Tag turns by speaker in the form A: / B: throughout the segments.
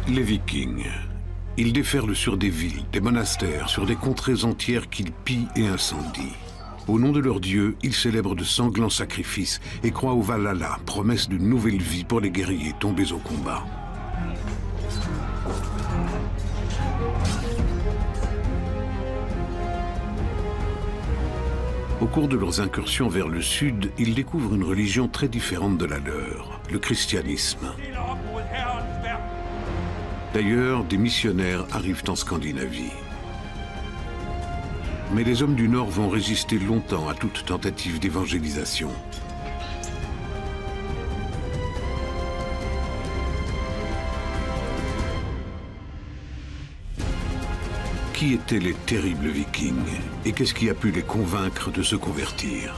A: Les Vikings. Ils déferlent sur des villes, des monastères, sur des contrées entières qu'ils pillent et incendient. Au nom de leur dieu, ils célèbrent de sanglants sacrifices et croient au Valhalla, promesse d'une nouvelle vie pour les guerriers tombés au combat. Au cours de leurs incursions vers le sud, ils découvrent une religion très différente de la leur, le christianisme. D'ailleurs, des missionnaires arrivent en Scandinavie. Mais les hommes du Nord vont résister longtemps à toute tentative d'évangélisation. Qui étaient les terribles Vikings? Et qu'est-ce qui a pu les convaincre de se convertir?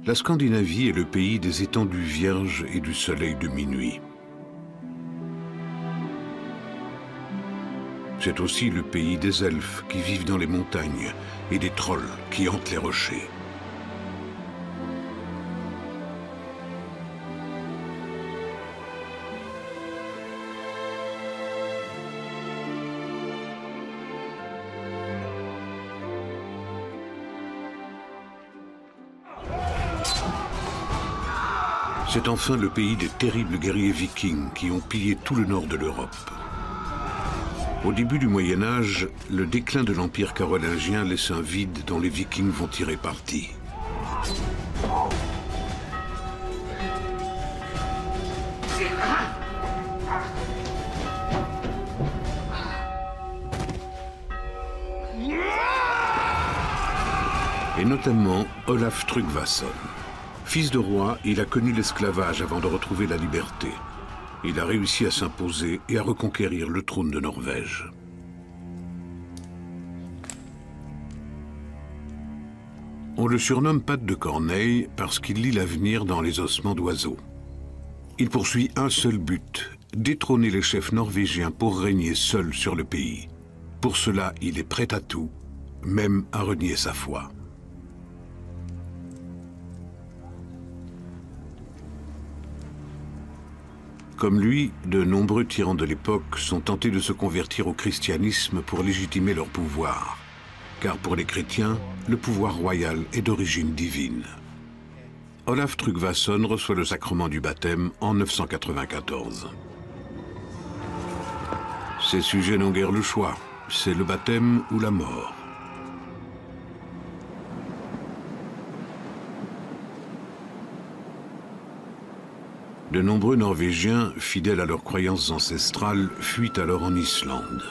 A: La Scandinavie est le pays des étendues vierges et du soleil de minuit. C'est aussi le pays des elfes qui vivent dans les montagnes et des trolls qui hantent les rochers. C'est enfin le pays des terribles guerriers vikings qui ont pillé tout le nord de l'Europe. Au début du Moyen Âge, le déclin de l'Empire carolingien laisse un vide dont les Vikings vont tirer parti. Et notamment Olaf Tryggvason. Fils de roi, il a connu l'esclavage avant de retrouver la liberté. Il a réussi à s'imposer et à reconquérir le trône de Norvège. On le surnomme Patte de Corneille parce qu'il lit l'avenir dans les ossements d'oiseaux. Il poursuit un seul but, détrôner les chefs norvégiens pour régner seul sur le pays. Pour cela, il est prêt à tout, même à renier sa foi. Comme lui, de nombreux tyrans de l'époque sont tentés de se convertir au christianisme pour légitimer leur pouvoir. Car pour les chrétiens, le pouvoir royal est d'origine divine. Olaf Tryggvason reçoit le sacrement du baptême en 994. Ces sujets n'ont guère le choix, c'est le baptême ou la mort. De nombreux Norvégiens, fidèles à leurs croyances ancestrales, fuient alors en Islande.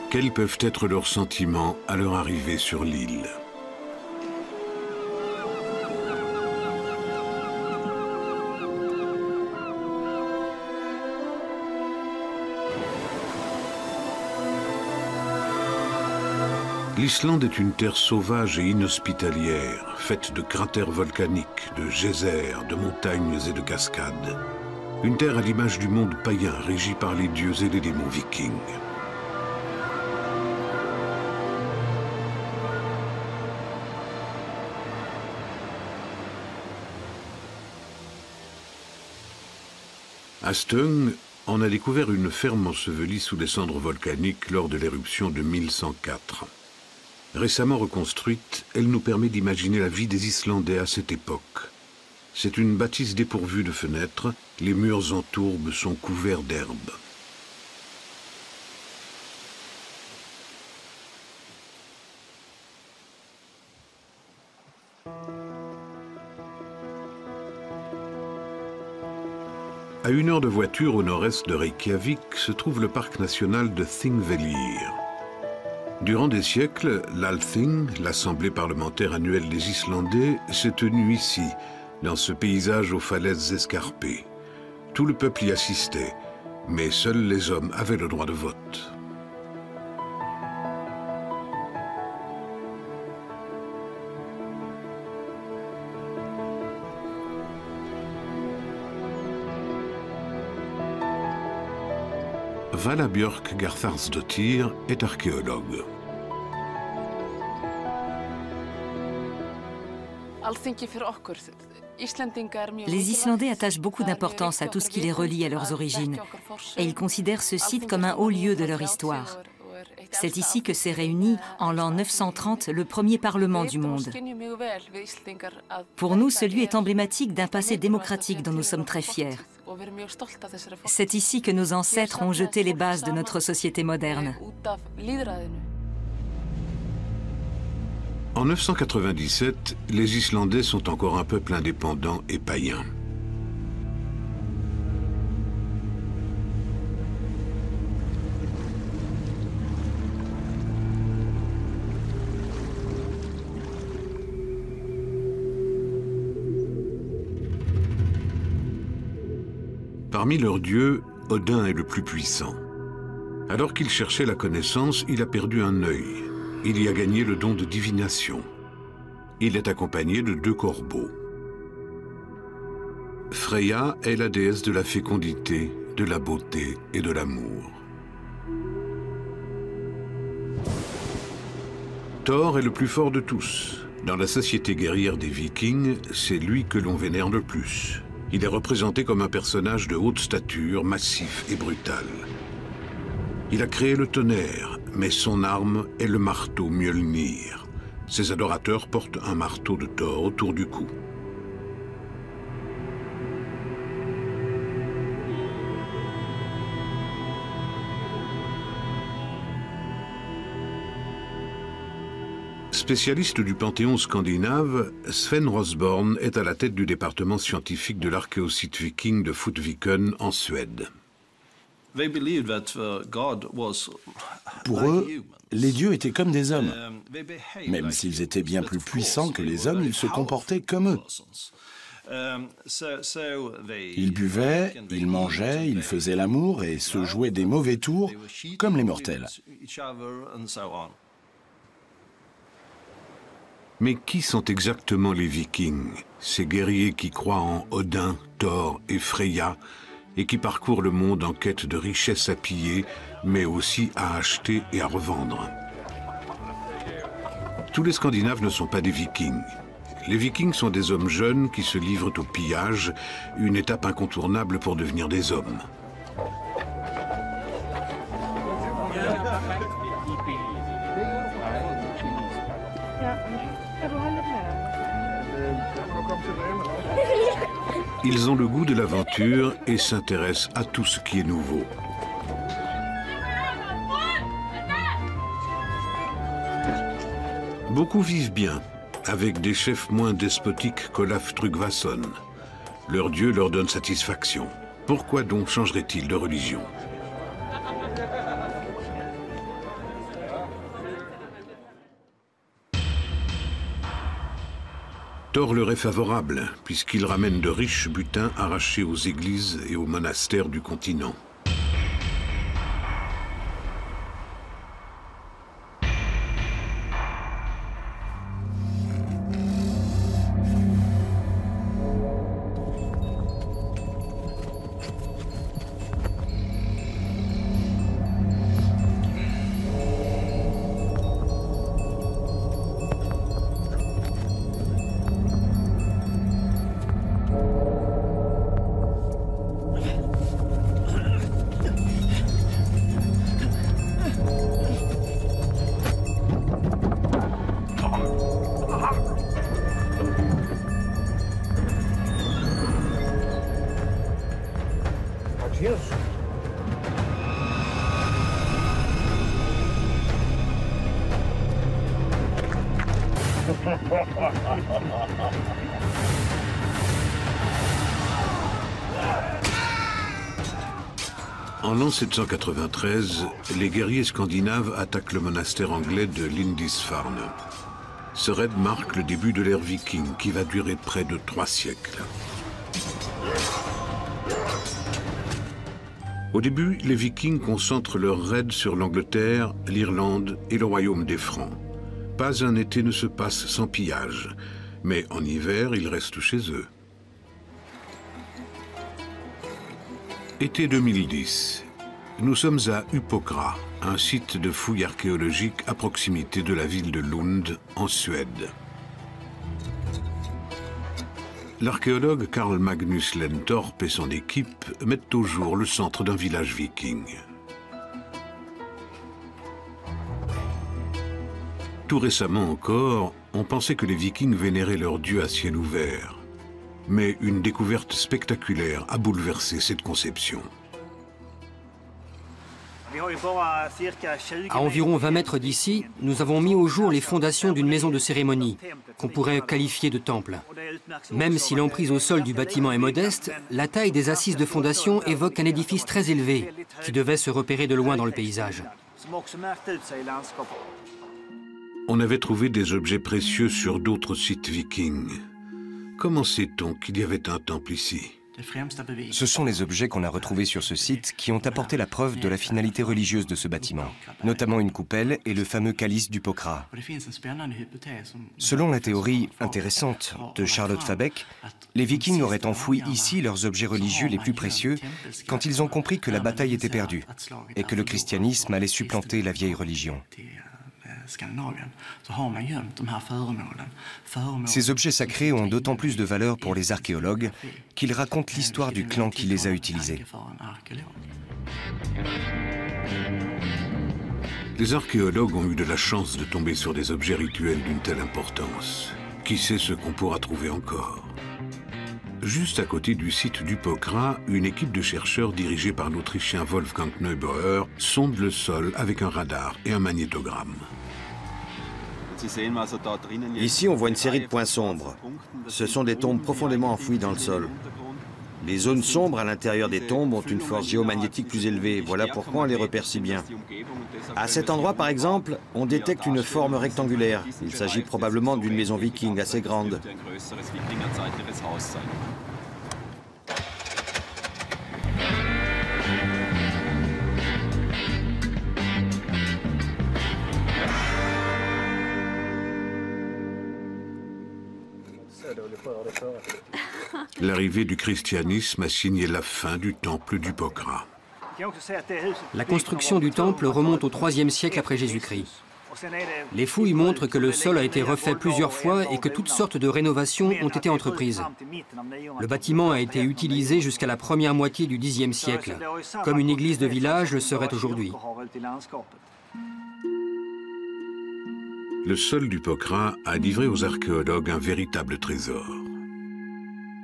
A: Quels peuvent être leurs sentiments à leur arrivée sur l'île ? L'Islande est une terre sauvage et inhospitalière, faite de cratères volcaniques, de geysers, de montagnes et de cascades. Une terre à l'image du monde païen, régie par les dieux et les démons vikings. À Stöng, on a découvert une ferme ensevelie sous des cendres volcaniques lors de l'éruption de 1104. Récemment reconstruite, elle nous permet d'imaginer la vie des Islandais à cette époque. C'est une bâtisse dépourvue de fenêtres, les murs en tourbe sont couverts d'herbes. À 1 heure de voiture au nord-est de Reykjavik se trouve le parc national de Thingvellir. Durant des siècles, l'Althing, l'Assemblée parlementaire annuelle des Islandais, s'est tenue ici, dans ce paysage aux falaises escarpées. Tout le peuple y assistait, mais seuls les hommes avaient le droit de vote. Vala Björk Gartharsdottir est archéologue.
B: Les Islandais attachent beaucoup d'importance à tout ce qui les relie à leurs origines et ils considèrent ce site comme un haut lieu de leur histoire. C'est ici que s'est réuni, en l'an 930, le premier parlement du monde. Pour nous, ce lieu est emblématique d'un passé démocratique dont nous sommes très fiers. C'est ici que nos ancêtres ont jeté les bases de notre société moderne.
A: En 997, les Islandais sont encore un peuple indépendant et païen. Parmi leurs dieux, Odin est le plus puissant. Alors qu'il cherchait la connaissance, il a perdu un œil. Il y a gagné le don de divination. Il est accompagné de 2 corbeaux. Freya est la déesse de la fécondité, de la beauté et de l'amour. Thor est le plus fort de tous. Dans la société guerrière des Vikings, c'est lui que l'on vénère le plus. Il est représenté comme un personnage de haute stature, massif et brutal. Il a créé le tonnerre, mais son arme est le marteau Mjolnir. Ses adorateurs portent un marteau de Thor autour du cou. Spécialiste du panthéon scandinave, Sven Rosborn est à la tête du département scientifique de l'archéosite viking de Fotviken en Suède.
C: Pour eux, les dieux étaient comme des hommes. Même s'ils étaient bien plus puissants que les hommes, ils se comportaient comme eux. Ils buvaient, ils mangeaient, ils faisaient l'amour et se jouaient des mauvais tours comme les mortels.
A: Mais qui sont exactement les Vikings, ces guerriers qui croient en Odin, Thor et Freya, et qui parcourent le monde en quête de richesses à piller, mais aussi à acheter et à revendre? Tous les Scandinaves ne sont pas des Vikings. Les Vikings sont des hommes jeunes qui se livrent au pillage, une étape incontournable pour devenir des hommes. Ils ont le goût de l'aventure et s'intéressent à tout ce qui est nouveau. Beaucoup vivent bien, avec des chefs moins despotiques qu'Olaf Tryggvason. Leur dieu leur donne satisfaction. Pourquoi donc changerait-il de religion ? Thor leur est favorable, puisqu'il ramène de riches butins arrachés aux églises et aux monastères du continent. En l'an 793, les guerriers scandinaves attaquent le monastère anglais de Lindisfarne. Ce raid marque le début de l'ère viking qui va durer près de 3 siècles. Au début, les Vikings concentrent leurs raids sur l'Angleterre, l'Irlande et le royaume des Francs. Pas un été ne se passe sans pillage, mais en hiver, ils restent chez eux. Été 2010. Nous sommes à Upokra, un site de fouilles archéologiques à proximité de la ville de Lund, en Suède. L'archéologue Carl Magnus Lentorp et son équipe mettent au jour le centre d'un village viking. Tout récemment encore, on pensait que les Vikings vénéraient leurs dieux à ciel ouvert. Mais une découverte spectaculaire a bouleversé cette conception.
D: À environ 20 mètres d'ici, nous avons mis au jour les fondations d'une maison de cérémonie, qu'on pourrait qualifier de temple. Même si l'emprise au sol du bâtiment est modeste, la taille des assises de fondation évoque un édifice très élevé, qui devait se repérer de loin dans le paysage.
A: On avait trouvé des objets précieux sur d'autres sites vikings. Comment sait-on qu'il y avait un temple ici ?
E: Ce sont les objets qu'on a retrouvés sur ce site qui ont apporté la preuve de la finalité religieuse de ce bâtiment, notamment une coupelle et le fameux calice d'Upokra. Selon la théorie intéressante de Charlotte Fabeck, les Vikings auraient enfoui ici leurs objets religieux les plus précieux quand ils ont compris que la bataille était perdue et que le christianisme allait supplanter la vieille religion. Ces objets sacrés ont d'autant plus de valeur pour les archéologues qu'ils racontent l'histoire du clan qui les a utilisés.
A: Les archéologues ont eu de la chance de tomber sur des objets rituels d'une telle importance. Qui sait ce qu'on pourra trouver encore? Juste à côté du site d'Upokra, une équipe de chercheurs dirigée par l'Autrichien Wolfgang Neubauer sonde le sol avec un radar et un magnétogramme.
F: Ici, on voit une série de points sombres. Ce sont des tombes profondément enfouies dans le sol. Les zones sombres à l'intérieur des tombes ont une force géomagnétique plus élevée. Voilà pourquoi on les repère si bien. À cet endroit, par exemple, on détecte une forme rectangulaire. Il s'agit probablement d'une maison viking assez grande.
A: L'arrivée du christianisme a signé la fin du temple d'Upokra.
D: La construction du temple remonte au IIIe siècle après Jésus-Christ. Les fouilles montrent que le sol a été refait plusieurs fois et que toutes sortes de rénovations ont été entreprises. Le bâtiment a été utilisé jusqu'à la première moitié du Xe siècle, comme une église de village le serait aujourd'hui.
A: Le sol d'Upokra a livré aux archéologues un véritable trésor.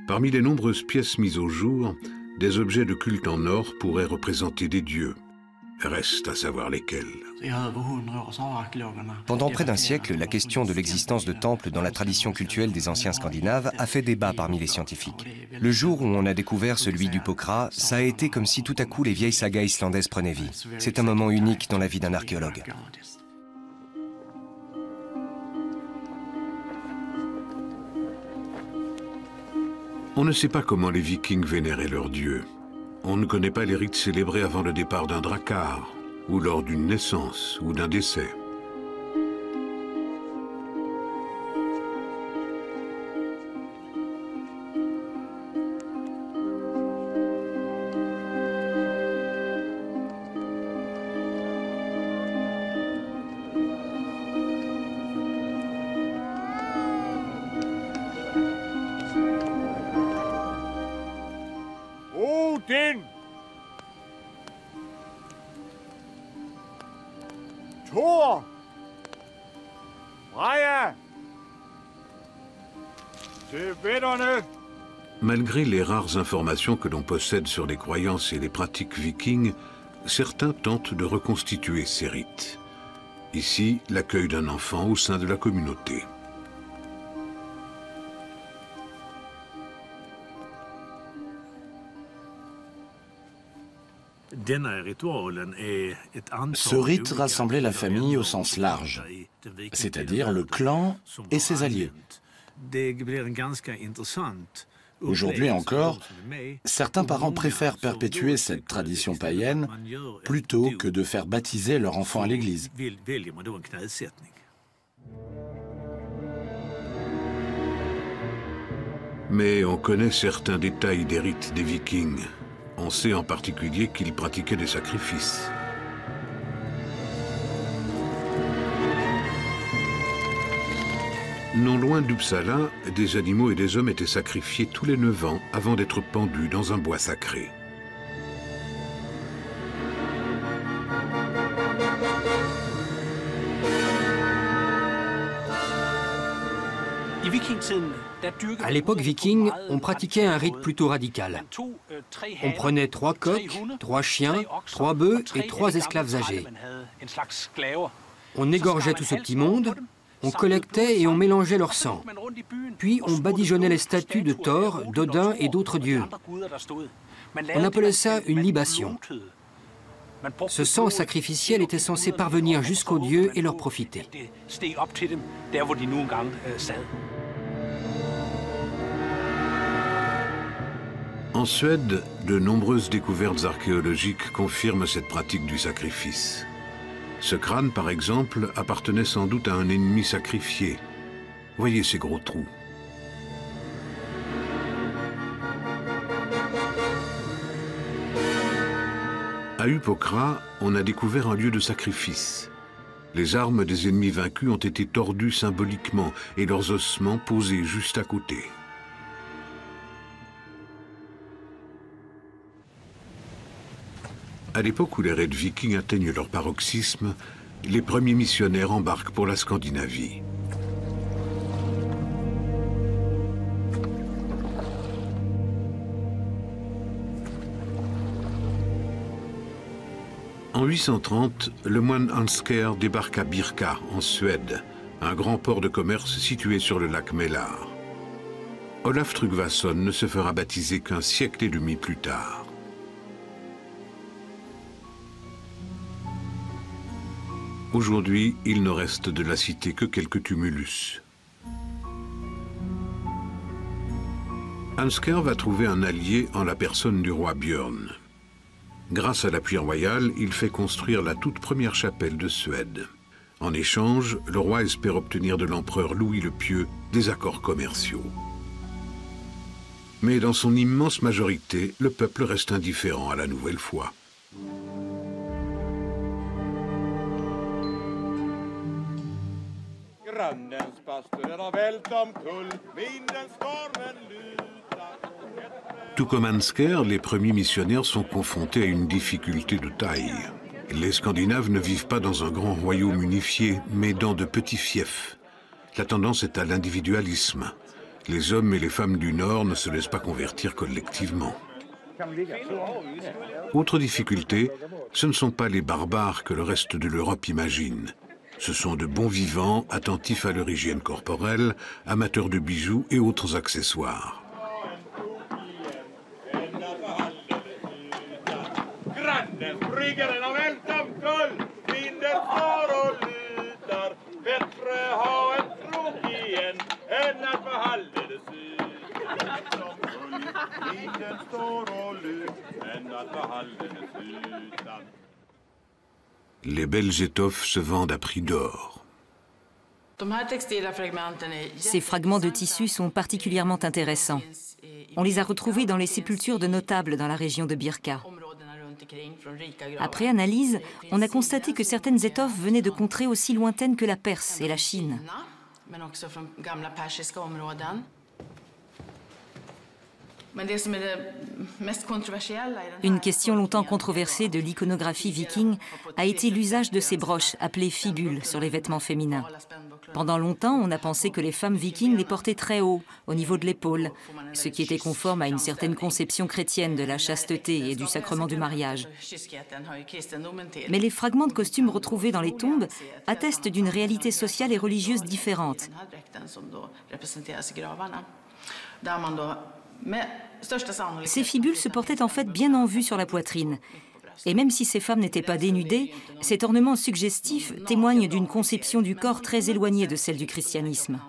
A: Parmi les nombreuses pièces mises au jour, des objets de culte en or pourraient représenter des dieux. Reste à savoir lesquels.
E: Pendant près d'un siècle, la question de l'existence de temples dans la tradition cultuelle des anciens Scandinaves a fait débat parmi les scientifiques. Le jour où on a découvert celui d'Upokra, ça a été comme si tout à coup les vieilles sagas islandaises prenaient vie. C'est un moment unique dans la vie d'un archéologue.
A: On ne sait pas comment les Vikings vénéraient leurs dieux. On ne connaît pas les rites célébrés avant le départ d'un drakkar, ou lors d'une naissance ou d'un décès. Malgré les rares informations que l'on possède sur les croyances et les pratiques vikings, certains tentent de reconstituer ces rites. Ici, l'accueil d'un enfant au sein de la communauté.
C: Ce rite rassemblait la famille au sens large, c'est-à-dire le clan et ses alliés. Aujourd'hui encore, certains parents préfèrent perpétuer cette tradition païenne plutôt que de faire baptiser leur enfant à l'église.
A: Mais on connaît certains détails des rites des Vikings. On sait en particulier qu'ils pratiquaient des sacrifices. Non loin d'Uppsala, des animaux et des hommes étaient sacrifiés tous les 9 ans avant d'être pendus dans un bois sacré.
D: À l'époque viking, on pratiquait un rite plutôt radical. On prenait 3 coqs, 3 chiens, 3 bœufs et 3 esclaves âgés. On égorgeait tout ce petit monde, on collectait et on mélangeait leur sang. Puis on badigeonnait les statues de Thor, d'Odin et d'autres dieux. On appelait ça une libation. Ce sang sacrificiel était censé parvenir jusqu'aux dieux et leur profiter.
A: En Suède, de nombreuses découvertes archéologiques confirment cette pratique du sacrifice. Ce crâne, par exemple, appartenait sans doute à un ennemi sacrifié. Voyez ces gros trous. À Uppokra, on a découvert un lieu de sacrifice. Les armes des ennemis vaincus ont été tordues symboliquement et leurs ossements posés juste à côté. À l'époque où les raids vikings atteignent leur paroxysme, les premiers missionnaires embarquent pour la Scandinavie. En 830, le moine Hansker débarque à Birka, en Suède, un grand port de commerce situé sur le lac Mälar. Olaf Tryggvason ne se fera baptiser qu'un siècle et demi plus tard. Aujourd'hui, il ne reste de la cité que quelques tumulus. Hansker va trouver un allié en la personne du roi Björn. Grâce à l'appui royal, il fait construire la toute première chapelle de Suède. En échange, le roi espère obtenir de l'empereur Louis le Pieux des accords commerciaux. Mais dans son immense majorité, le peuple reste indifférent à la nouvelle foi. Tout comme Hansker, les premiers missionnaires sont confrontés à une difficulté de taille. Les Scandinaves ne vivent pas dans un grand royaume unifié, mais dans de petits fiefs. La tendance est à l'individualisme. Les hommes et les femmes du Nord ne se laissent pas convertir collectivement. Autre difficulté, ce ne sont pas les barbares que le reste de l'Europe imagine. Ce sont de bons vivants, attentifs à leur hygiène corporelle, amateurs de bijoux et autres accessoires. Les belles étoffes se vendent à prix d'or.
B: Ces fragments de tissu sont particulièrement intéressants. On les a retrouvés dans les sépultures de notables dans la région de Birka. Après analyse, on a constaté que certaines étoffes venaient de contrées aussi lointaines que la Perse et la Chine. Une question longtemps controversée de l'iconographie viking a été l'usage de ces broches appelées fibules sur les vêtements féminins. Pendant longtemps, on a pensé que les femmes vikings les portaient très haut, au niveau de l'épaule, ce qui était conforme à une certaine conception chrétienne de la chasteté et du sacrement du mariage. Mais les fragments de costumes retrouvés dans les tombes attestent d'une réalité sociale et religieuse différente. Ces fibules se portaient en fait bien en vue sur la poitrine. Et même si ces femmes n'étaient pas dénudées, cet ornement suggestif témoigne d'une conception du corps très éloignée de celle du christianisme.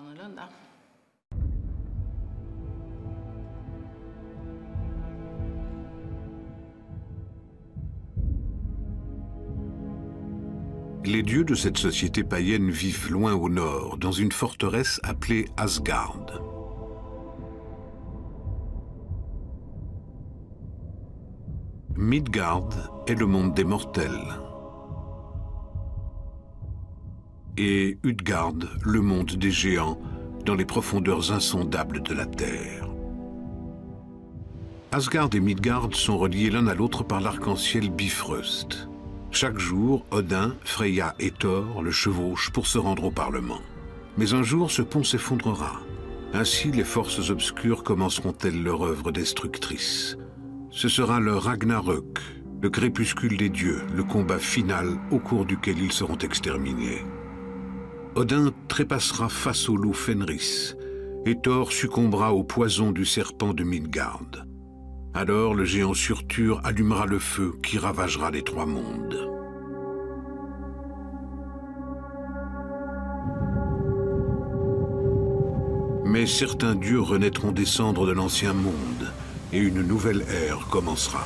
A: Les dieux de cette société païenne vivent loin au nord, dans une forteresse appelée Asgard. Midgard est le monde des mortels. Et Utgard, le monde des géants, dans les profondeurs insondables de la Terre. Asgard et Midgard sont reliés l'un à l'autre par l'arc-en-ciel Bifrost. Chaque jour, Odin, Freya et Thor le chevauchent pour se rendre au Parlement. Mais un jour, ce pont s'effondrera. Ainsi, les forces obscures commenceront-elles leur œuvre destructrice. Ce sera le Ragnarök, le crépuscule des dieux, le combat final au cours duquel ils seront exterminés. Odin trépassera face au loup Fenris, et Thor succombera au poison du serpent de Midgard. Alors le géant Surtur allumera le feu qui ravagera les trois mondes. Mais certains dieux renaîtront des cendres de l'ancien monde, et une nouvelle ère commencera.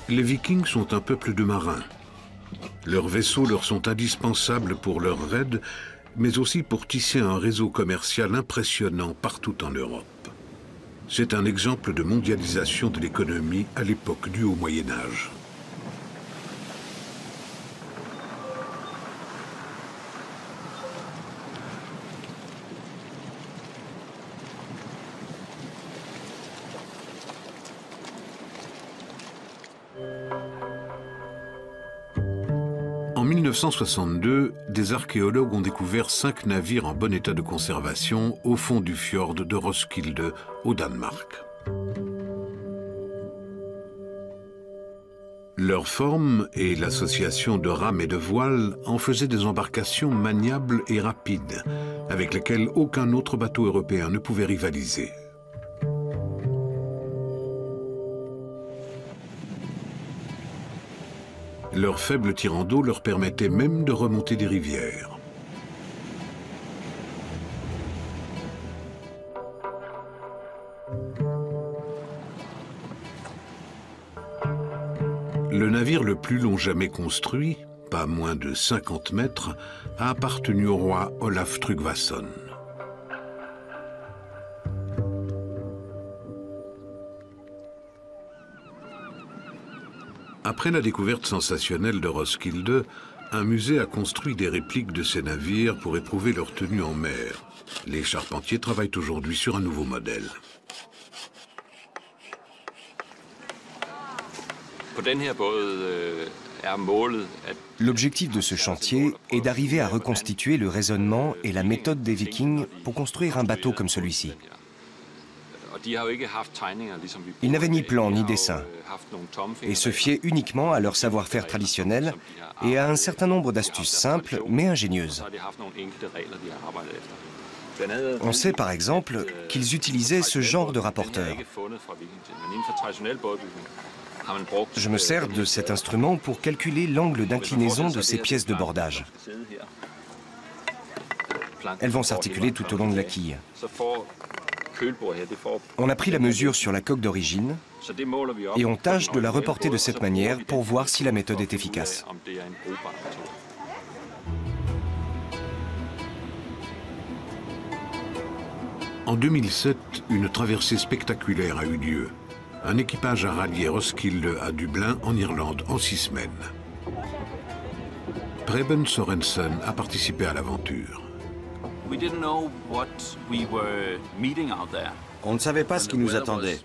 A: Les Vikings sont un peuple de marins. Leurs vaisseaux leur sont indispensables pour leurs raids, mais aussi pour tisser un réseau commercial impressionnant partout en Europe. C'est un exemple de mondialisation de l'économie à l'époque du Haut Moyen Âge. En 1962, des archéologues ont découvert 5 navires en bon état de conservation au fond du fjord de Roskilde, au Danemark. Leur forme et l'association de rames et de voiles en faisaient des embarcations maniables et rapides, avec lesquelles aucun autre bateau européen ne pouvait rivaliser. Leur faible tirant d'eau leur permettait même de remonter des rivières. Le navire le plus long jamais construit, pas moins de 50 mètres, a appartenu au roi Olaf Tryggvason. Après la découverte sensationnelle de Roskilde, un musée a construit des répliques de ces navires pour éprouver leur tenue en mer. Les charpentiers travaillent aujourd'hui sur un nouveau modèle.
E: L'objectif de ce chantier est d'arriver à reconstituer le raisonnement et la méthode des Vikings pour construire un bateau comme celui-ci. Ils n'avaient ni plan ni dessin et se fiaient uniquement à leur savoir-faire traditionnel et à un certain nombre d'astuces simples mais ingénieuses. On sait par exemple qu'ils utilisaient ce genre de rapporteur. Je me sers de cet instrument pour calculer l'angle d'inclinaison de ces pièces de bordage. Elles vont s'articuler tout au long de la quille. On a pris la mesure sur la coque d'origine et on tâche de la reporter de cette manière pour voir si la méthode est efficace.
A: En 2007, une traversée spectaculaire a eu lieu. Un équipage a rallié Roskilde à Dublin, en Irlande, en 6 semaines. Preben Sorensen a participé à l'aventure.
F: On ne savait pas ce qui nous attendait.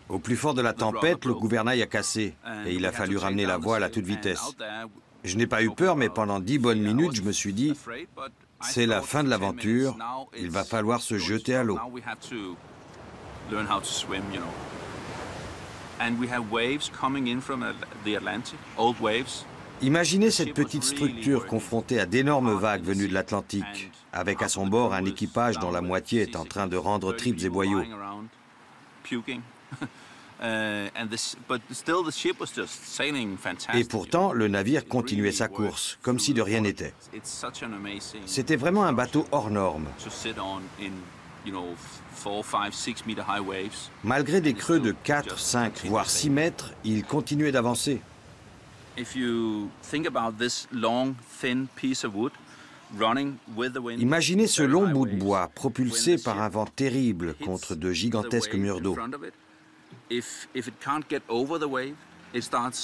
F: Au plus fort de la tempête, le gouvernail a cassé et il a fallu ramener la voile à toute vitesse. Je n'ai pas eu peur, mais pendant 10 bonnes minutes, je me suis dit, c'est la fin de l'aventure, il va falloir se jeter à l'eau. Imaginez cette petite structure confrontée à d'énormes vagues venues de l'Atlantique, avec à son bord un équipage dont la moitié est en train de rendre tripes et boyaux. Et pourtant, le navire continuait sa course, comme si de rien n'était. C'était vraiment un bateau hors norme. Malgré des creux de 4, 5, voire 6 mètres, il continuait d'avancer. Imaginez ce long bout de bois propulsé par un vent terrible contre de gigantesques murs d'eau.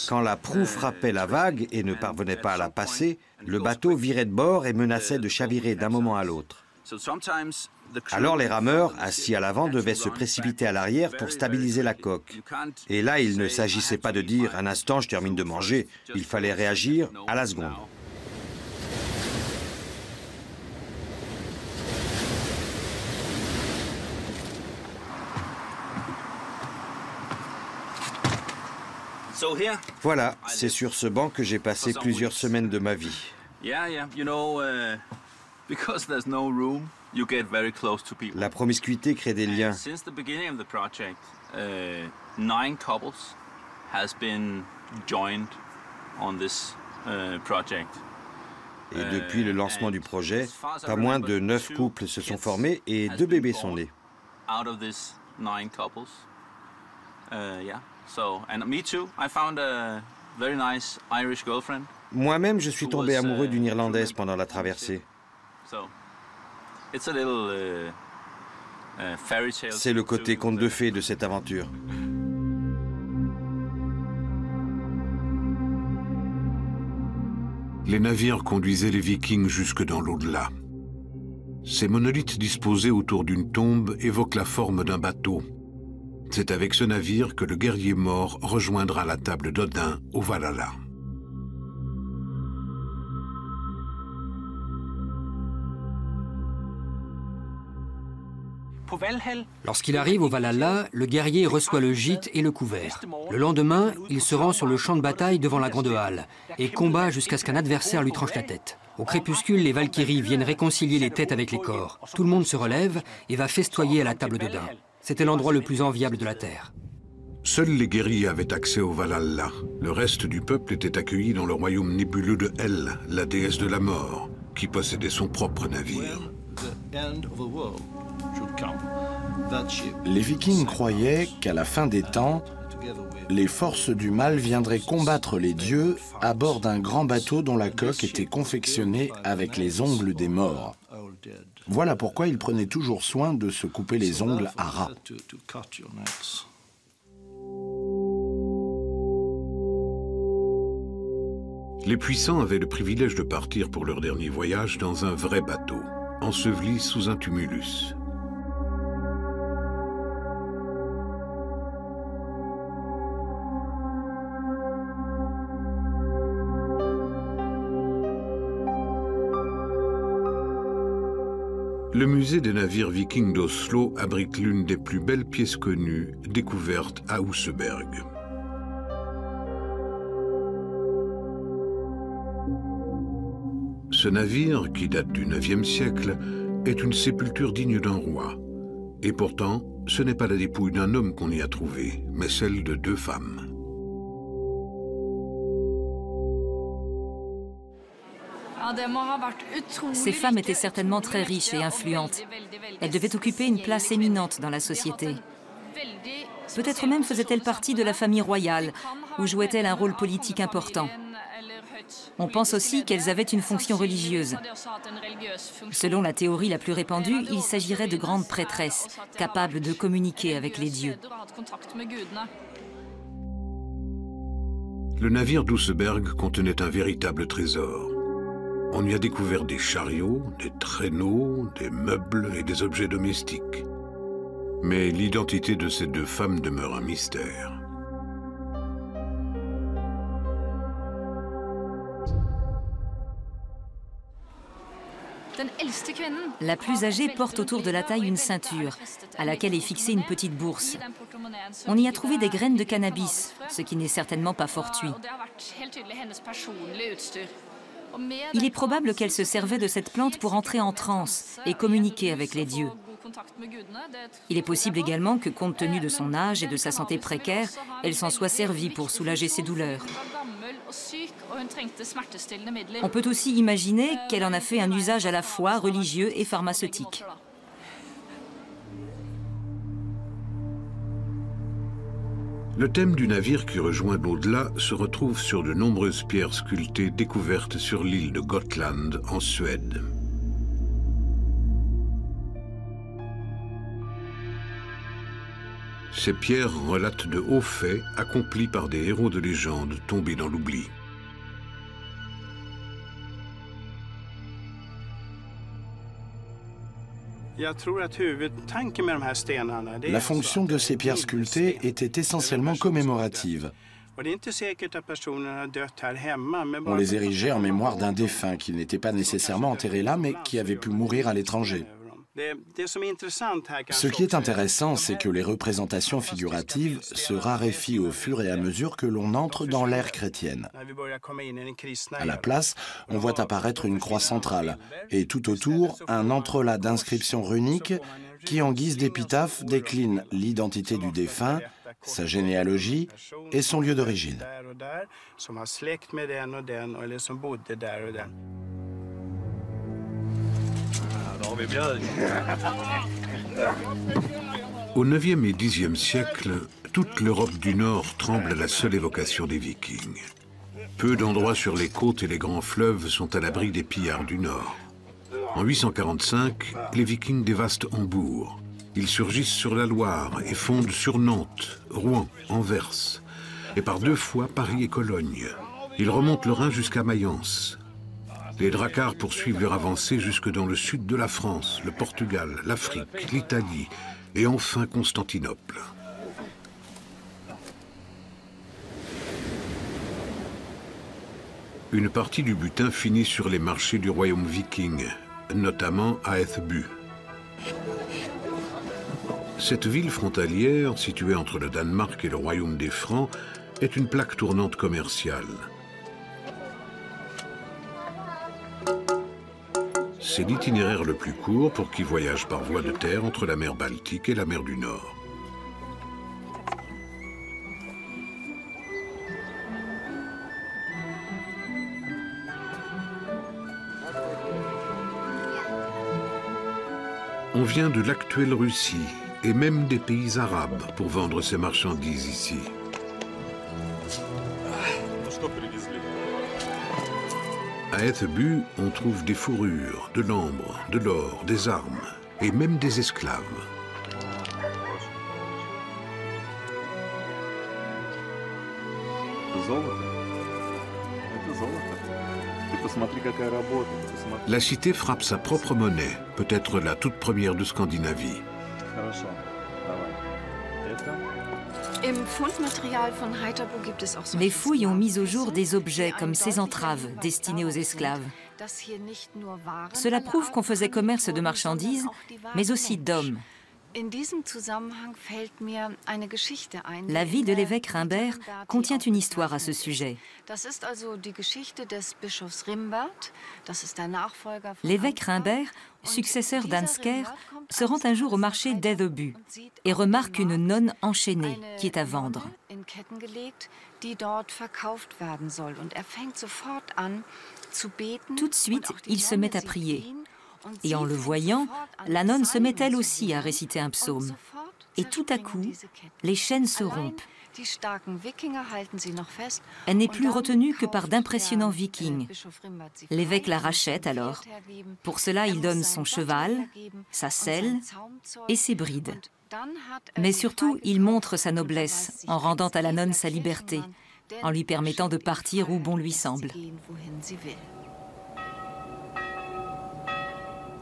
F: Quand la proue frappait la vague et ne parvenait pas à la passer, le bateau virait de bord et menaçait de chavirer d'un moment à l'autre. Alors les rameurs, assis à l'avant, devaient se précipiter à l'arrière pour stabiliser la coque. Et là, il ne s'agissait pas de dire « un instant, je termine de manger ». Il fallait réagir à la seconde. Voilà, c'est sur ce banc que j'ai passé plusieurs semaines de ma vie. La promiscuité crée des liens. Et depuis le lancement du projet, pas moins de 9 couples se sont formés et 2 bébés sont nés. Moi-même, je suis tombé amoureux d'une Irlandaise pendant la traversée. C'est le côté conte de fées de cette aventure.
A: Les navires conduisaient les Vikings jusque dans l'au-delà. Ces monolithes disposés autour d'une tombe évoquent la forme d'un bateau. C'est avec ce navire que le guerrier mort rejoindra la table d'Odin au Valhalla.
D: Lorsqu'il arrive au Valhalla, le guerrier reçoit le gîte et le couvert. Le lendemain, il se rend sur le champ de bataille devant la grande halle et combat jusqu'à ce qu'un adversaire lui tranche la tête. Au crépuscule, les Valkyries viennent réconcilier les têtes avec les corps. Tout le monde se relève et va festoyer à la table d'Odin. C'était l'endroit le plus enviable de la terre.
A: Seuls les guerriers avaient accès au Valhalla. Le reste du peuple était accueilli dans le royaume nébuleux de Hel, la déesse de la mort, qui possédait son propre navire.
C: Les Vikings croyaient qu'à la fin des temps, les forces du mal viendraient combattre les dieux à bord d'un grand bateau dont la coque était confectionnée avec les ongles des morts. Voilà pourquoi ils prenaient toujours soin de se couper les ongles à ras.
A: Les puissants avaient le privilège de partir pour leur dernier voyage dans un vrai bateau, enseveli sous un tumulus. Le musée des navires vikings d'Oslo abrite l'une des plus belles pièces connues découvertes à Oseberg. Ce navire, qui date du IXe siècle, est une sépulture digne d'un roi. Et pourtant, ce n'est pas la dépouille d'un homme qu'on y a trouvé, mais celle de 2 femmes.
B: Ces femmes étaient certainement très riches et influentes. Elles devaient occuper une place éminente dans la société. Peut-être même faisaient-elles partie de la famille royale, ou jouaient-elles un rôle politique important. On pense aussi qu'elles avaient une fonction religieuse. Selon la théorie la plus répandue, il s'agirait de grandes prêtresses, capables de communiquer avec les dieux.
A: Le navire d'Oseberg contenait un véritable trésor. On y a découvert des chariots, des traîneaux, des meubles et des objets domestiques. Mais l'identité de ces 2 femmes demeure un mystère.
B: La plus âgée porte autour de la taille une ceinture, à laquelle est fixée une petite bourse. On y a trouvé des graines de cannabis, ce qui n'est certainement pas fortuit. Il est probable qu'elle se servait de cette plante pour entrer en transe et communiquer avec les dieux. Il est possible également que, compte tenu de son âge et de sa santé précaire, elle s'en soit servie pour soulager ses douleurs. On peut aussi imaginer qu'elle en a fait un usage à la fois religieux et pharmaceutique.
A: Le thème du navire qui rejoint l'au-delà se retrouve sur de nombreuses pierres sculptées découvertes sur l'île de Gotland, en Suède. Ces pierres relatent de hauts faits accomplis par des héros de légende tombés dans l'oubli.
C: La fonction de ces pierres sculptées était essentiellement commémorative. On les érigeait en mémoire d'un défunt qui n'était pas nécessairement enterré là, mais qui avait pu mourir à l'étranger. Ce qui est intéressant, c'est que les représentations figuratives se raréfient au fur et à mesure que l'on entre dans l'ère chrétienne. À la place, on voit apparaître une croix centrale et tout autour, un entrelac d'inscriptions runiques qui, en guise d'épitaphe, décline l'identité du défunt, sa généalogie et son lieu d'origine.
A: Au IXe et Xe siècle, toute l'Europe du Nord tremble à la seule évocation des Vikings. Peu d'endroits sur les côtes et les grands fleuves sont à l'abri des pillards du Nord. En 845, les Vikings dévastent Hambourg. Ils surgissent sur la Loire et fondent sur Nantes, Rouen, Anvers, et par 2 fois Paris et Cologne. Ils remontent le Rhin jusqu'à Mayence. Les Dracars poursuivent leur avancée jusque dans le sud de la France, le Portugal, l'Afrique, l'Italie et enfin Constantinople. Une partie du butin finit sur les marchés du royaume viking, notamment à Æthelbu. Cette ville frontalière, située entre le Danemark et le royaume des Francs, est une plaque tournante commerciale. C'est l'itinéraire le plus court pour qui voyage par voie de terre entre la mer Baltique et la mer du Nord. On vient de l'actuelle Russie et même des pays arabes pour vendre ces marchandises ici. À Æthelbu, on trouve des fourrures, de l'ambre, de l'or, des armes et même des esclaves. La cité frappe sa propre monnaie, peut-être la toute première de Scandinavie.
B: Les fouilles ont mis au jour des objets comme ces entraves destinées aux esclaves. Cela prouve qu'on faisait commerce de marchandises, mais aussi d'hommes. La vie de l'évêque Rimbert contient une histoire à ce sujet. L'évêque Rimbert, successeur d'Ansger, se rend un jour au marché d'Æthelbu et remarque une nonne enchaînée qui est à vendre. Tout de suite, il se met à prier. Et en le voyant, la nonne se met elle aussi à réciter un psaume. Et tout à coup, les chaînes se rompent. Elle n'est plus retenue que par d'impressionnants vikings. L'évêque la rachète alors. Pour cela, il donne son cheval, sa selle et ses brides. Mais surtout, il montre sa noblesse en rendant à la nonne sa liberté, en lui permettant de partir où bon lui semble.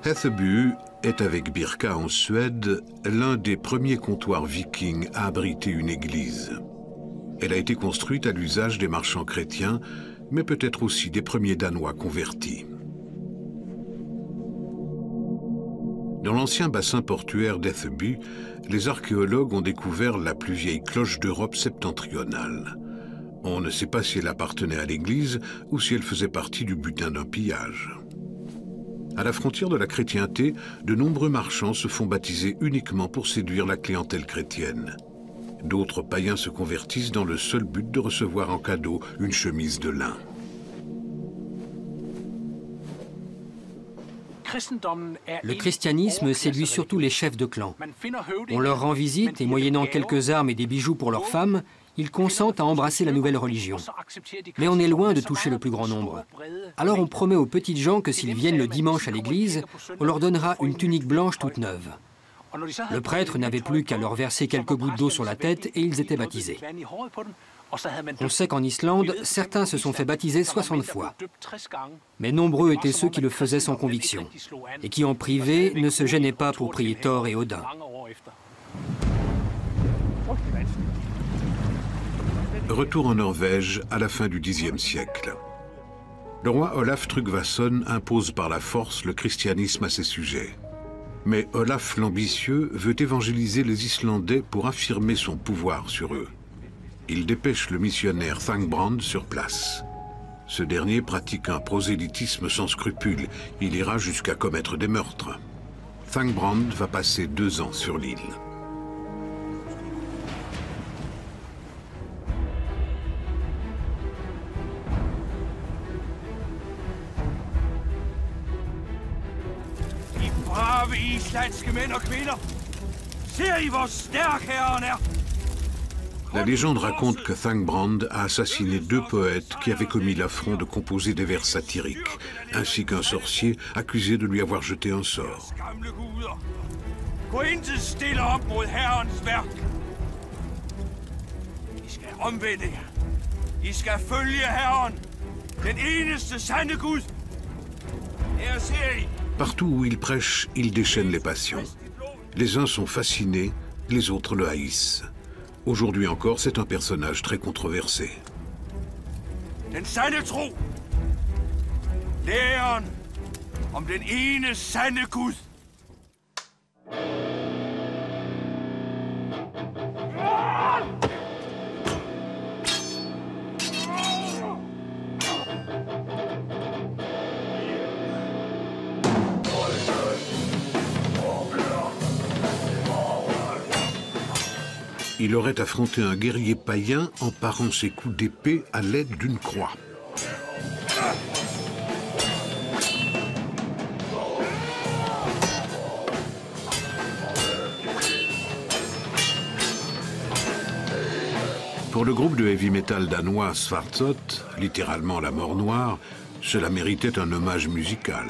A: Æthelbu est, avec Birka en Suède, l'un des premiers comptoirs vikings à abriter une église. Elle a été construite à l'usage des marchands chrétiens, mais peut-être aussi des premiers Danois convertis. Dans l'ancien bassin portuaire d'Etheby, les archéologues ont découvert la plus vieille cloche d'Europe septentrionale. On ne sait pas si elle appartenait à l'église ou si elle faisait partie du butin d'un pillage. À la frontière de la chrétienté, de nombreux marchands se font baptiser uniquement pour séduire la clientèle chrétienne. D'autres païens se convertissent dans le seul but de recevoir en cadeau une chemise de lin.
D: Le christianisme séduit surtout les chefs de clan. On leur rend visite et moyennant quelques armes et des bijoux pour leurs femmes, ils consentent à embrasser la nouvelle religion. Mais on est loin de toucher le plus grand nombre. Alors on promet aux petites gens que s'ils viennent le dimanche à l'église, on leur donnera une tunique blanche toute neuve. Le prêtre n'avait plus qu'à leur verser quelques gouttes d'eau sur la tête et ils étaient baptisés. On sait qu'en Islande, certains se sont fait baptiser 60 fois. Mais nombreux étaient ceux qui le faisaient sans conviction et qui, en privé, ne se gênaient pas pour prier Thor et Odin.
A: Retour en Norvège à la fin du Xe siècle. Le roi Olaf Tryggvason impose par la force le christianisme à ses sujets. Mais Olaf l'ambitieux veut évangéliser les Islandais pour affirmer son pouvoir sur eux. Il dépêche le missionnaire Thangbrand sur place. Ce dernier pratique un prosélytisme sans scrupules. Il ira jusqu'à commettre des meurtres. Thangbrand va passer 2 ans sur l'île. La légende raconte que Thangbrand a assassiné 2 poètes qui avaient commis l'affront de composer des vers satiriques, ainsi qu'un sorcier accusé de lui avoir jeté un sort. Partout où il prêche, il déchaîne les passions. Les uns sont fascinés, les autres le haïssent. Aujourd'hui encore, c'est un personnage très controversé. Den sande tro. Læren om den ene sande Gud. Il aurait affronté un guerrier païen en parant ses coups d'épée à l'aide d'une croix. Pour le groupe de heavy metal danois Svartsot, littéralement la mort noire, cela méritait un hommage musical.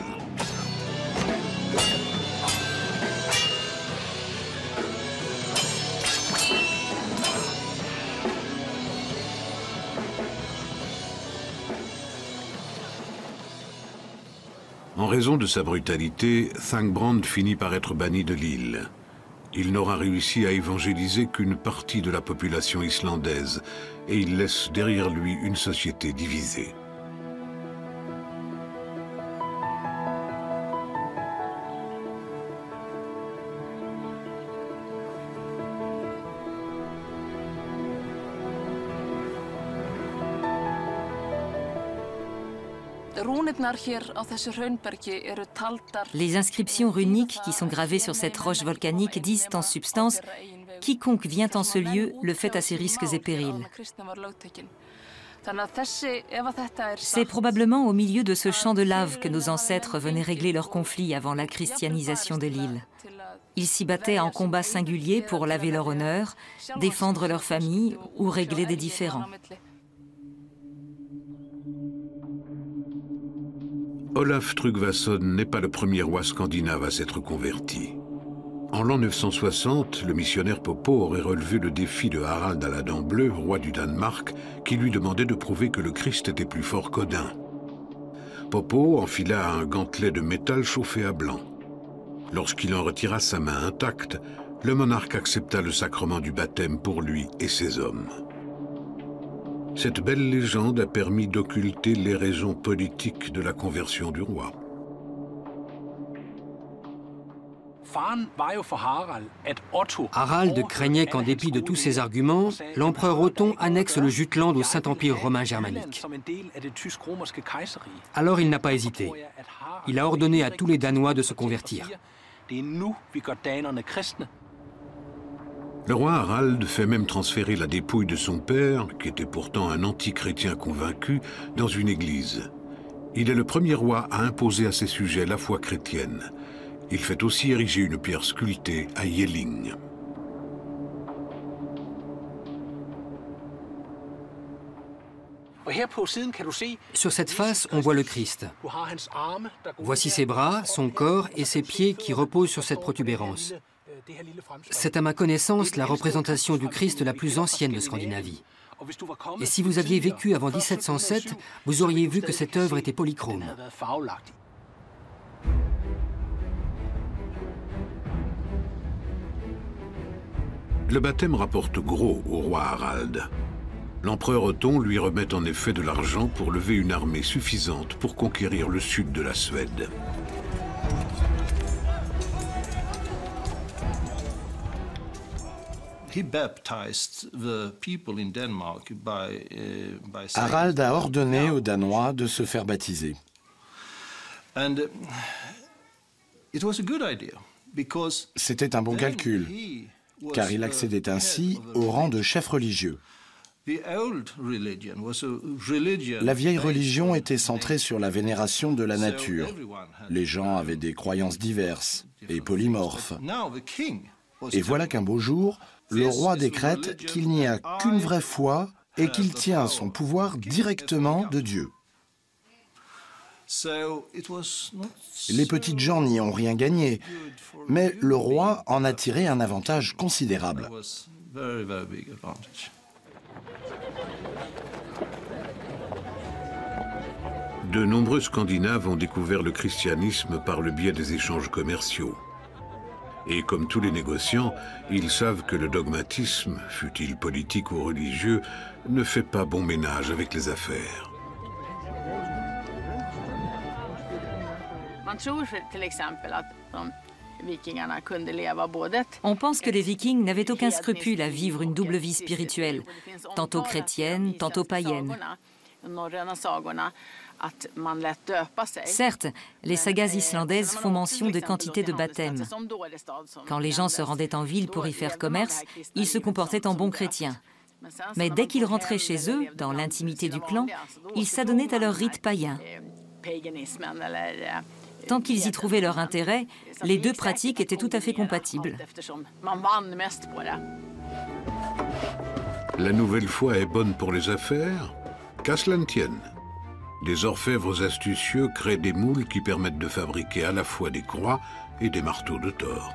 A: En raison de sa brutalité, Thangbrand finit par être banni de l'île. Il n'aura réussi à évangéliser qu'une partie de la population islandaise et il laisse derrière lui une société divisée.
B: Les inscriptions runiques qui sont gravées sur cette roche volcanique disent en substance « Quiconque vient en ce lieu le fait à ses risques et périls ». C'est probablement au milieu de ce champ de lave que nos ancêtres venaient régler leurs conflits avant la christianisation de l'île. Ils s'y battaient en combat singulier pour laver leur honneur, défendre leur famille ou régler des différends.
A: Olaf Tryggvason n'est pas le premier roi scandinave à s'être converti. En l'an 960, le missionnaire Poppo aurait relevé le défi de Harald à la dent bleue, roi du Danemark, qui lui demandait de prouver que le Christ était plus fort qu'Odin. Poppo enfila un gantelet de métal chauffé à blanc. Lorsqu'il en retira sa main intacte, le monarque accepta le sacrement du baptême pour lui et ses hommes. Cette belle légende a permis d'occulter les raisons politiques de la conversion du roi.
D: Harald craignait qu'en dépit de tous ces arguments, l'empereur Othon annexe le Jutland au Saint-Empire romain germanique. Alors il n'a pas hésité. Il a ordonné à tous les Danois de se convertir.
A: Le roi Harald fait même transférer la dépouille de son père, qui était pourtant un anti-chrétien convaincu, dans une église. Il est le premier roi à imposer à ses sujets la foi chrétienne. Il fait aussi ériger une pierre sculptée à Jelling.
D: Sur cette face, on voit le Christ. Voici ses bras, son corps et ses pieds qui reposent sur cette protubérance. C'est à ma connaissance la représentation du Christ la plus ancienne de Scandinavie. Et si vous aviez vécu avant 1707, vous auriez vu que cette œuvre était polychrome.
A: Le baptême rapporte gros au roi Harald. L'empereur Othon lui remet en effet de l'argent pour lever une armée suffisante pour conquérir le sud de la Suède.
C: Harald a ordonné aux Danois de se faire baptiser. C'était un bon calcul, car il accédait ainsi au rang de chef religieux. La vieille religion était centrée sur la vénération de la nature. Les gens avaient des croyances diverses et polymorphes. Et voilà qu'un beau jour, le roi décrète qu'il n'y a qu'une vraie foi et qu'il tient son pouvoir directement de Dieu. Les petites gens n'y ont rien gagné, mais le roi en a tiré un avantage considérable.
A: De nombreux Scandinaves ont découvert le christianisme par le biais des échanges commerciaux. Et comme tous les négociants, ils savent que le dogmatisme, fût-il politique ou religieux, ne fait pas bon ménage avec les affaires.
B: On pense que les Vikings n'avaient aucun scrupule à vivre une double vie spirituelle, tantôt chrétienne, tantôt païenne. Certes, les sagas islandaises font mention de quantités de baptêmes. Quand les gens se rendaient en ville pour y faire commerce, ils se comportaient en bons chrétiens. Mais dès qu'ils rentraient chez eux, dans l'intimité du clan, ils s'adonnaient à leur rite païen. Tant qu'ils y trouvaient leur intérêt, les deux pratiques étaient tout à fait compatibles.
A: La nouvelle foi est bonne pour les affaires, qu'à cela ne tienne. Des orfèvres astucieux créent des moules qui permettent de fabriquer à la fois des croix et des marteaux de Thor.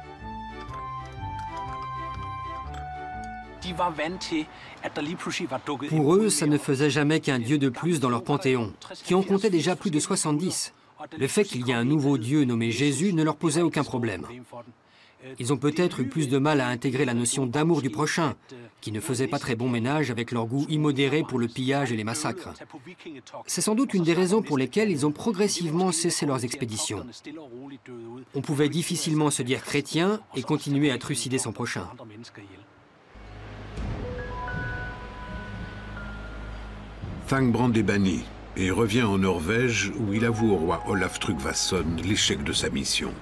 D: Pour eux, ça ne faisait jamais qu'un dieu de plus dans leur panthéon, qui en comptait déjà plus de 70. Le fait qu'il y ait un nouveau dieu nommé Jésus ne leur posait aucun problème. Ils ont peut-être eu plus de mal à intégrer la notion d'amour du prochain, qui ne faisait pas très bon ménage avec leur goût immodéré pour le pillage et les massacres. C'est sans doute une des raisons pour lesquelles ils ont progressivement cessé leurs expéditions. On pouvait difficilement se dire chrétien et continuer à trucider son prochain.
A: Thangbrand est banni et revient en Norvège où il avoue au roi Olaf Tryggvason l'échec de sa mission.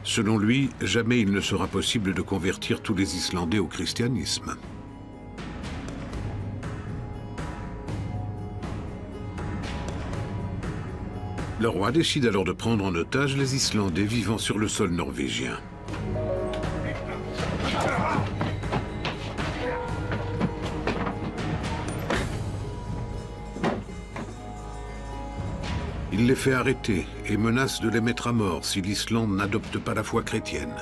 A: Selon lui, jamais il ne sera possible de convertir tous les Islandais au christianisme. Le roi décide alors de prendre en otage les Islandais vivant sur le sol norvégien. Il les fait arrêter et menace de les mettre à mort si l'Islande n'adopte pas la foi chrétienne.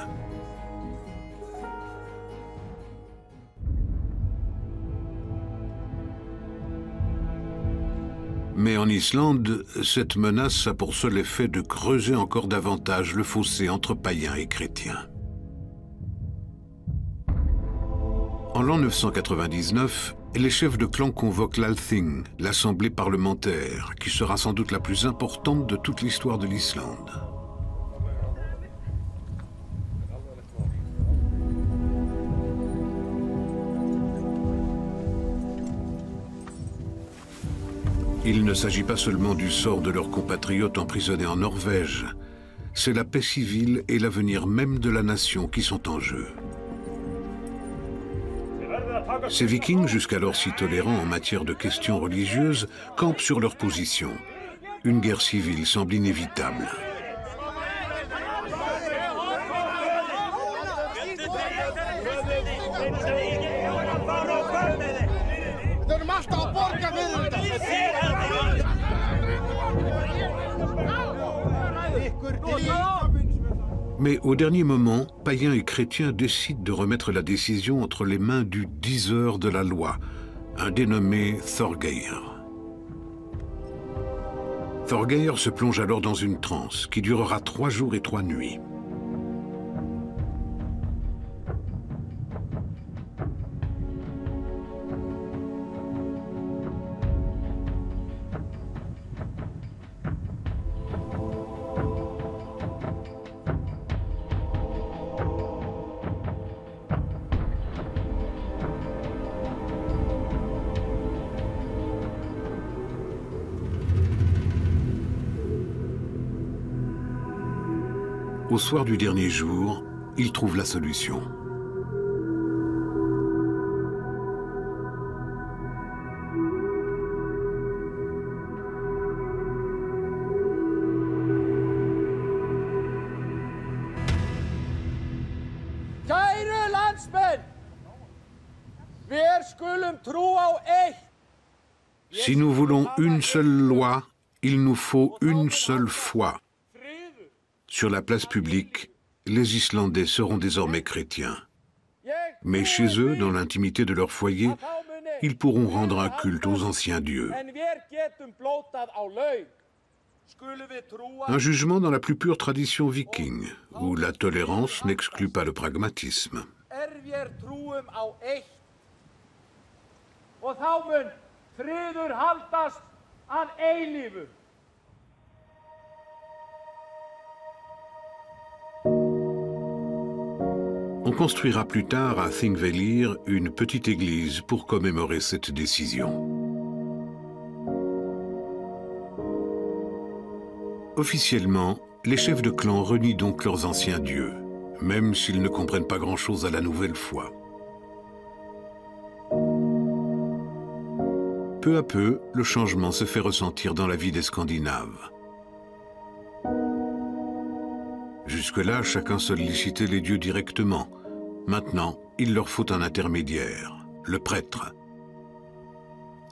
A: Mais en Islande, cette menace a pour seul effet de creuser encore davantage le fossé entre païens et chrétiens. En l'an 999, les chefs de clan convoquent l'Althing, l'assemblée parlementaire, qui sera sans doute la plus importante de toute l'histoire de l'Islande. Il ne s'agit pas seulement du sort de leurs compatriotes emprisonnés en Norvège. C'est la paix civile et l'avenir même de la nation qui sont en jeu. Ces Vikings, jusqu'alors si tolérants en matière de questions religieuses, campent sur leur position. Une guerre civile semble inévitable. Mais au dernier moment, païens et chrétiens décident de remettre la décision entre les mains du diseur de la loi, un dénommé Thorgeir. Thorgeir se plonge alors dans une transe qui durera 3 jours et 3 nuits. Au soir du dernier jour, il trouve la solution.
G: Kæru landsmenn, við skulum trúa á eitt.
A: Si nous voulons une seule loi, il nous faut une seule foi. Sur la place publique, les Islandais seront désormais chrétiens. Mais chez eux, dans l'intimité de leur foyer, ils pourront rendre un culte aux anciens dieux. Un jugement dans la plus pure tradition viking, où la tolérance n'exclut pas le pragmatisme. On construira plus tard à Thingvellir une petite église pour commémorer cette décision. Officiellement, les chefs de clan renient donc leurs anciens dieux, même s'ils ne comprennent pas grand-chose à la nouvelle foi. Peu à peu, le changement se fait ressentir dans la vie des Scandinaves. Jusque-là, chacun sollicitait les dieux directement. Maintenant, il leur faut un intermédiaire, le prêtre,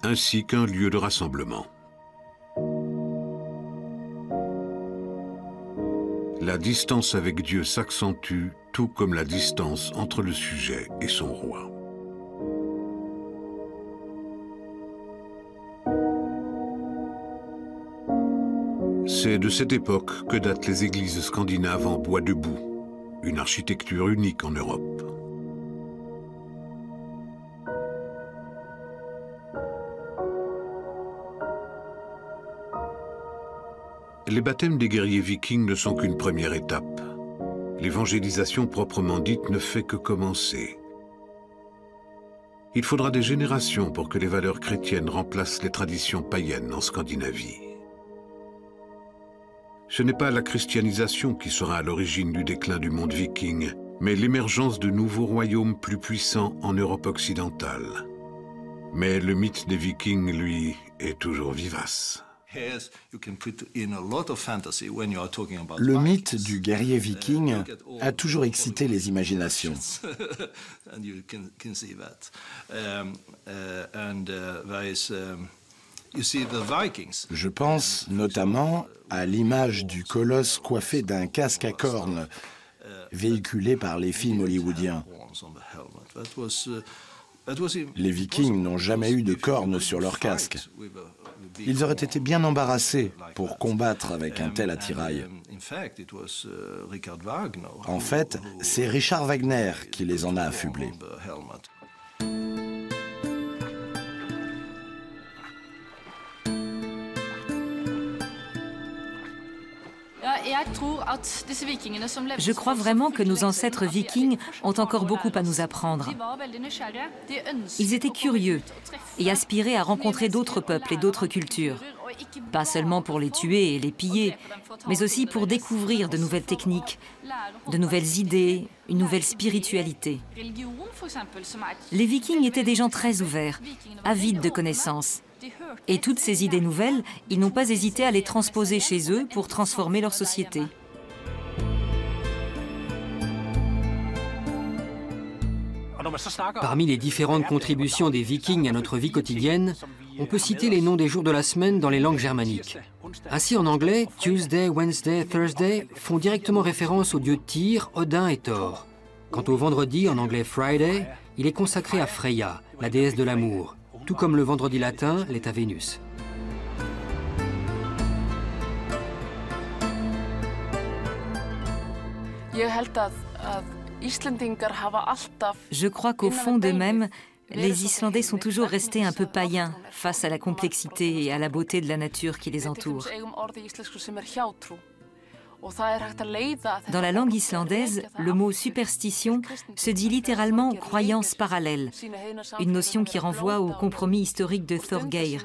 A: ainsi qu'un lieu de rassemblement. La distance avec Dieu s'accentue, tout comme la distance entre le sujet et son roi. C'est de cette époque que datent les églises scandinaves en bois debout, une architecture unique en Europe. Les baptêmes des guerriers vikings ne sont qu'une première étape. L'évangélisation proprement dite ne fait que commencer. Il faudra des générations pour que les valeurs chrétiennes remplacent les traditions païennes en Scandinavie. Ce n'est pas la christianisation qui sera à l'origine du déclin du monde viking, mais l'émergence de nouveaux royaumes plus puissants en Europe occidentale. Mais le mythe des Vikings, lui, est toujours vivace.
C: Le mythe du guerrier viking a toujours excité les imaginations. Je pense notamment à l'image du colosse coiffé d'un casque à cornes, véhiculé par les films hollywoodiens. Les Vikings n'ont jamais eu de cornes sur leur casque. Ils auraient été bien embarrassés pour combattre avec un tel attirail. En fait, c'est Richard Wagner qui les en a affublés.
B: Je crois vraiment que nos ancêtres vikings ont encore beaucoup à nous apprendre. Ils étaient curieux et aspiraient à rencontrer d'autres peuples et d'autres cultures. Pas seulement pour les tuer et les piller, mais aussi pour découvrir de nouvelles techniques, de nouvelles idées, une nouvelle spiritualité. Les Vikings étaient des gens très ouverts, avides de connaissances. Et toutes ces idées nouvelles, ils n'ont pas hésité à les transposer chez eux pour transformer leur société.
D: Parmi les différentes contributions des Vikings à notre vie quotidienne, on peut citer les noms des jours de la semaine dans les langues germaniques. Ainsi, en anglais, Tuesday, Wednesday, Thursday font directement référence aux dieux Tyr, Odin et Thor. Quant au vendredi, en anglais Friday, il est consacré à Freya, la déesse de l'amour, tout comme le vendredi latin l'est à Vénus.
B: Je crois qu'au fond d'eux-mêmes, les Islandais sont toujours restés un peu païens face à la complexité et à la beauté de la nature qui les entoure. Dans la langue islandaise, le mot superstition se dit littéralement croyance parallèle, une notion qui renvoie au compromis historique de Þorgeir,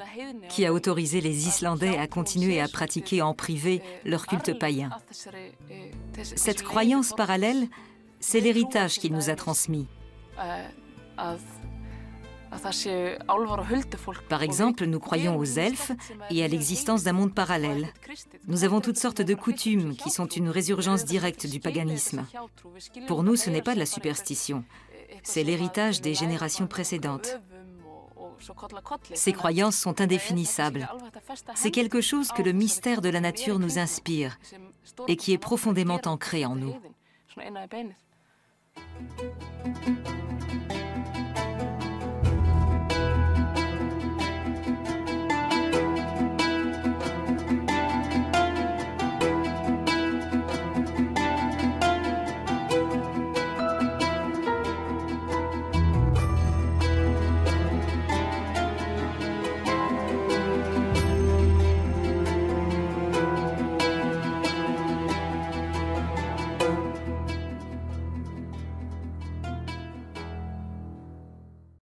B: qui a autorisé les Islandais à continuer à pratiquer en privé leur culte païen. Cette croyance parallèle, c'est l'héritage qu'il nous a transmis. Par exemple, nous croyons aux elfes et à l'existence d'un monde parallèle. Nous avons toutes sortes de coutumes qui sont une résurgence directe du paganisme. Pour nous, ce n'est pas de la superstition, c'est l'héritage des générations précédentes. Ces croyances sont indéfinissables. C'est quelque chose que le mystère de la nature nous inspire et qui est profondément ancré en nous.